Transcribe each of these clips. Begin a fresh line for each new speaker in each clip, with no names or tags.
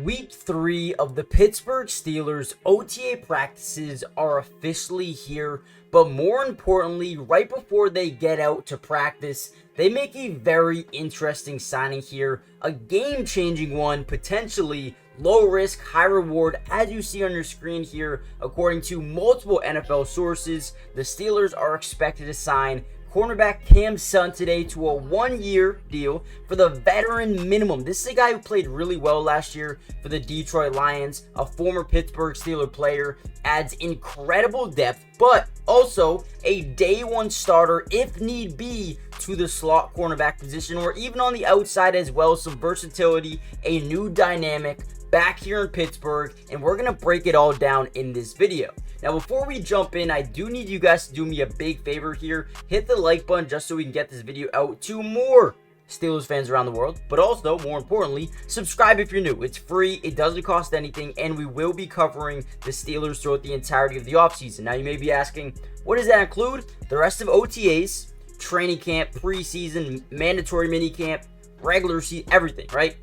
Week 3 of the Pittsburgh Steelers OTA practices are officially here, but more importantly, right before they get out to practice, they make a very interesting signing here, a game-changing one, potentially low risk, high reward, as you see on your screen here. According to multiple NFL sources, the Steelers are expected to sign cornerback Cam Sutton today to a 1-year deal for the veteran minimum. This is a guy who played really well last year for the Detroit Lions, a former Pittsburgh Steelers player, adds incredible depth, but also a day one starter if need be to the slot cornerback position, or even on the outside as well. Some versatility, a new dynamic back here in Pittsburgh, and we're gonna break it all down in this video. Now, before we jump in, I do need you guys to do me a big favor here. Hit the like button just so we can get this video out to more Steelers fans around the world, but also, more importantly, subscribe if you're new. It's free, it doesn't cost anything, and we will be covering the Steelers throughout the entirety of the offseason. Now, you may be asking, what does that include? The rest of OTAs, training camp, preseason, mandatory minicamp, regular season, everything, right?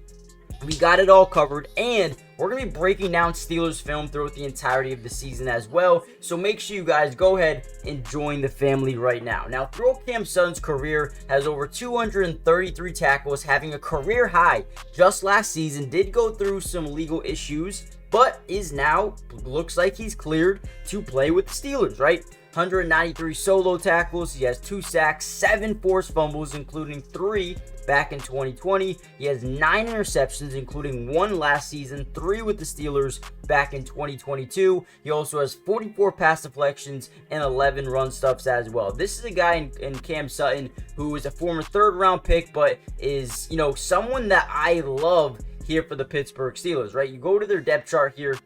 We got it all covered, and we're going to be breaking down Steelers film throughout the entirety of the season as well. So make sure you guys go ahead and join the family right now. Now, throughout Cam Sutton's career, has over 233 tackles, having a career high just last season. Did go through some legal issues, but is now, looks like he's cleared to play with the Steelers, right? 193 solo tackles. He has 2 sacks, 7 forced fumbles, including 3 back in 2020. He has 9 interceptions, including 1 last season, 3 with the Steelers back in 2022. He also has 44 pass deflections and 11 run stuffs as well. This is a guy in Cam Sutton who is a former 3rd round pick, but is, someone that I love here for the Pittsburgh Steelers, right? You go to their depth chart here,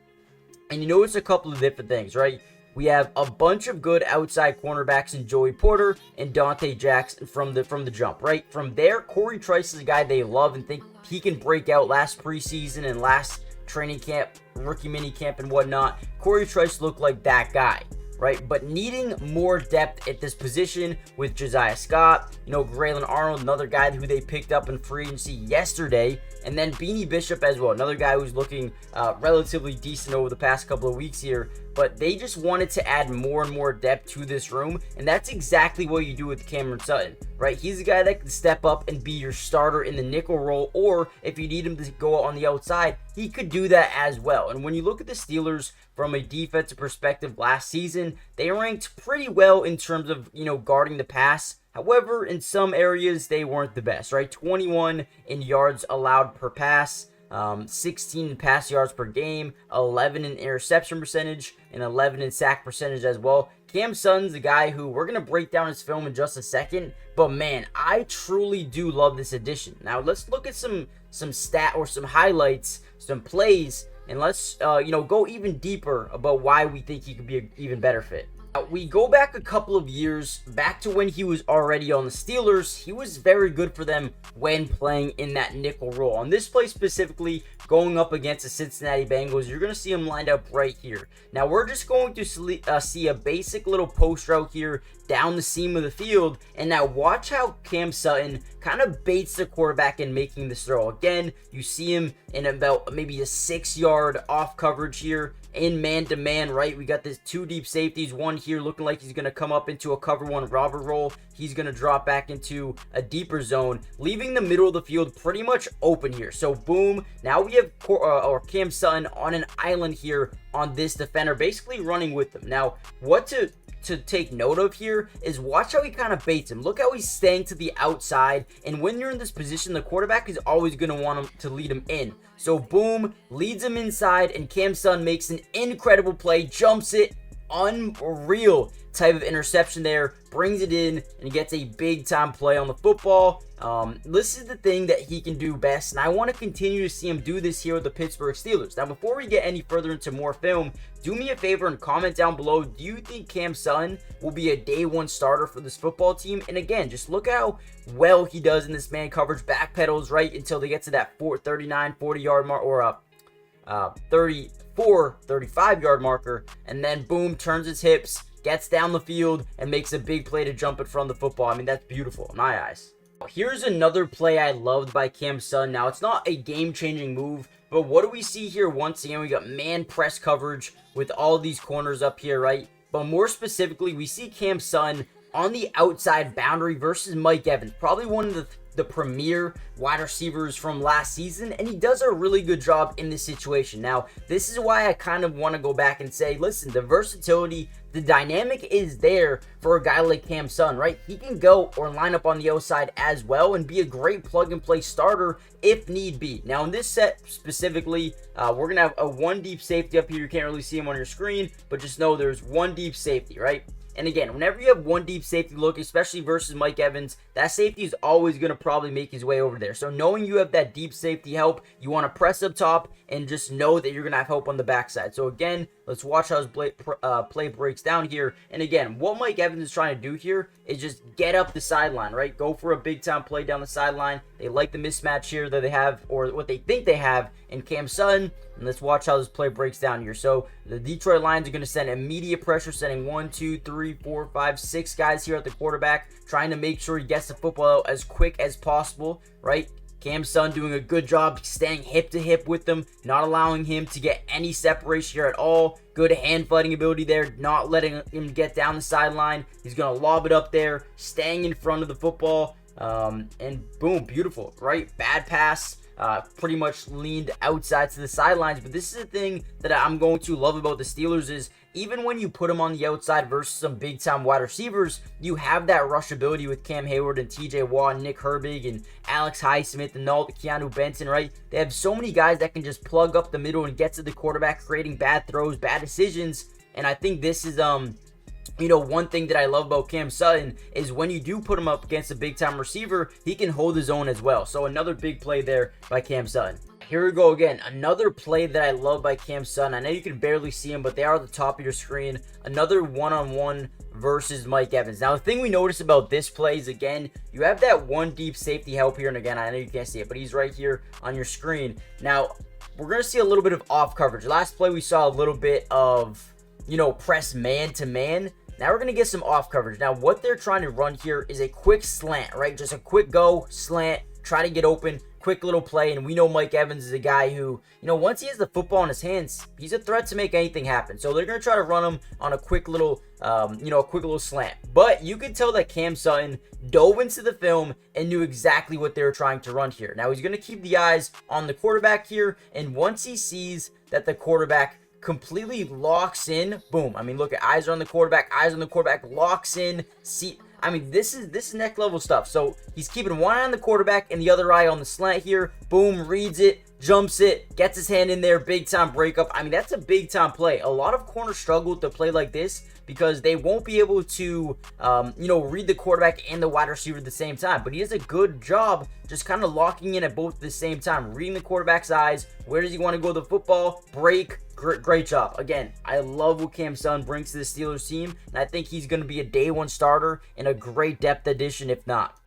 and you notice a couple of different things, right? We have a bunch of good outside cornerbacks in Joey Porter and Dante Jackson from the jump, right? From there, Corey Trice is a guy they love and think he can break out last preseason and last training camp, rookie mini camp and whatnot. Corey Trice looked like that guy, right? But needing more depth at this position with Josiah Scott, Graylin Arnold, another guy who they picked up in free agency yesterday, and then Beanie Bishop as well, another guy who's looking relatively decent over the past couple of weeks here. But they just wanted to add more and more depth to this room, and that's exactly what you do with Cam Sutton, right? He's a guy that can step up and be your starter in the nickel role, or if you need him to go out on the outside, he could do that as well. And when you look at the Steelers from a defensive perspective last season, they ranked pretty well in terms of, guarding the pass. However, in some areas, they weren't the best, right? 21 in yards allowed per pass, 16 in pass yards per game, 11 in interception percentage, and 11 in sack percentage as well. Cam Sutton's a guy who we're going to break down his film in just a second, but man, I truly do love this addition. Now, let's look at some stat or some highlights, some plays, and let's, go even deeper about why we think he could be an even better fit. We go back a couple of years, back to when he was already on the Steelers. He was very good for them when playing in that nickel role. On this play specifically, going up against the Cincinnati Bengals, you're going to see him lined up right here. Now, we're just going to see a basic little post route here down the seam of the field. And now watch how Cam Sutton kind of baits the quarterback in making this throw. Again, you see him in about maybe a 6-yard off coverage here in man-to-man, right? We got this 2 deep safeties, one here looking like he's going to come up into a cover 1 robber roll. He's going to drop back into a deeper zone, leaving the middle of the field pretty much open here. So boom, now we have Cam Sutton on an island here on this defender, basically running with them. Now, what to take note of here is watch how he kind of baits him. Look how he's staying to the outside, and when you're in this position, the quarterback is always going to want him to lead him in. So boom, leads him inside, and Cam Sutton makes an incredible play, jumps it, unreal type of interception there, brings it in, and gets a big time play on the football. This is the thing that he can do best, and I want to continue to see him do this here with the Pittsburgh Steelers. Now, before we get any further into more film, do me a favor and comment down below, do you think Cam Sutton will be a day one34 for this football team? And again, just look how well he does in this man coverage, backpedals right until they get to that 39, 40-yard mark, or 34, 35-yard marker, and then boom, turns his hips, gets down the field, and makes a big play to jump it from the football. I mean, that's beautiful in my eyes. Here's another play I loved by Cam Sutton. Now, it's not a game-changing move, but what do we see here once again? We got man press coverage with all these corners up here, right? But more specifically, we see Cam Sutton on the outside boundary versus Mike Evans. Probably one of the premier wide receivers from last season, and he does a really good job in this situation. Now, this is why I kind of want to go back and say, listen, the versatility, the dynamic is there for a guy like Cam Sutton, right? He can go or line up on the outside as well and be a great plug-and-play starter if need be. Now, in this set specifically, we're going to have a one deep safety up here. You can't really see him on your screen, but just know there's one deep safety, right? And again, whenever you have one deep safety look, especially versus Mike Evans, that safety is always going to probably make his way over there. So knowing you have that deep safety help, you want to press up top and just know that you're going to have help on the backside. So again, let's watch how his play breaks down here. And again, what Mike Evans is trying to do here is just get up the sideline, right? Go for a big-time play down the sideline. They like the mismatch here that they have, or what they think they have in Cam Sutton. And let's watch how this play breaks down here. So the Detroit Lions are going to send immediate pressure, sending 1, 2, 3, 4, 5, 6 guys here at the quarterback, trying to make sure he gets the football out as quick as possible, right? Cam Sutton doing a good job staying hip to hip with them, not allowing him to get any separation here at all. Good hand fighting ability there, not letting him get down the sideline. He's going to lob it up there, staying in front of the football, and boom, beautiful, right? Bad pass. Pretty much leaned outside to the sidelines. But this is the thing that I'm going to love about the Steelers is even when you put them on the outside versus some big-time wide receivers, you have that rush ability with Cam Hayward and TJ Watt and Nick Herbig and Alex Highsmith and Keanu Benson, right? They have so many guys that can just plug up the middle and get to the quarterback, creating bad throws, bad decisions. And I think this is one thing that I love about Cam Sutton is when you do put him up against a big-time receiver, he can hold his own as well. So another big play there by Cam Sutton. Here we go again. Another play that I love by Cam Sutton. I know you can barely see him, but they are at the top of your screen. Another one-on-one versus Mike Evans. Now, the thing we notice about this play is, again, you have that one deep safety help here. And again, I know you can't see it, but he's right here on your screen. Now, we're going to see a little bit of off coverage. Last play, we saw a little bit of, press man-to-man. Now we're going to get some off coverage. Now, what they're trying to run here is a quick slant, right? Just a quick go, slant, try to get open, quick little play. And we know Mike Evans is a guy who, once he has the football in his hands, he's a threat to make anything happen. So they're going to try to run him on a quick little, slant. But you can tell that Cam Sutton dove into the film and knew exactly what they were trying to run here. Now, he's going to keep the eyes on the quarterback here. And once he sees that the quarterback completely locks in, boom. I mean, look at eyes on the quarterback, locks in. See, I mean, this is next level stuff. So he's keeping one eye on the quarterback and the other eye on the slant here. Boom, reads it, jumps it, gets his hand in there, big time breakup. I mean, that's a big time play. A lot of corners struggle to play like this because they won't be able to, read the quarterback and the wide receiver at the same time. But he does a good job just kind of locking in at both at the same time, reading the quarterback's eyes. Where does he want to go with the football? Break. Great job. Again, I love what Cam Sutton brings to the Steelers team, and I think he's going to be a day one starter and a great depth addition if not.